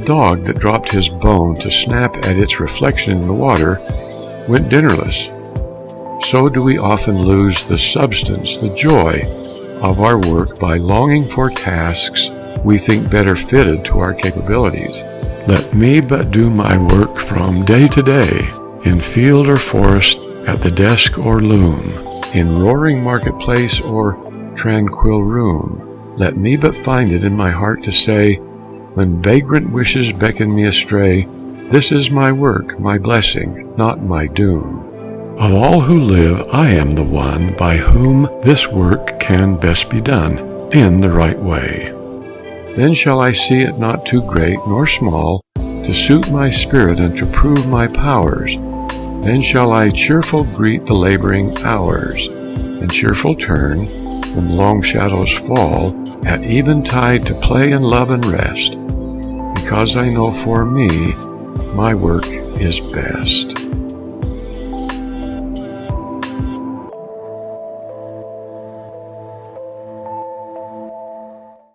dog that dropped his bone to snap at its reflection in the water went dinnerless. So do we often lose the substance, the joy of our work by longing for tasks we think better fitted to our capabilities. Let me but do my work from day to day, in field or forest, at the desk or loom, in roaring marketplace or tranquil room. Let me but find it in my heart to say, when vagrant wishes beckon me astray, this is my work, my blessing, not my doom. Of all who live, I am the one by whom this work can best be done in the right way. Then shall I see it not too great nor small, to suit my spirit and to prove my powers. Then shall I cheerful greet the laboring hours, and cheerful turn, when long shadows fall, at eventide to play and love and rest, because I know for me my work is best.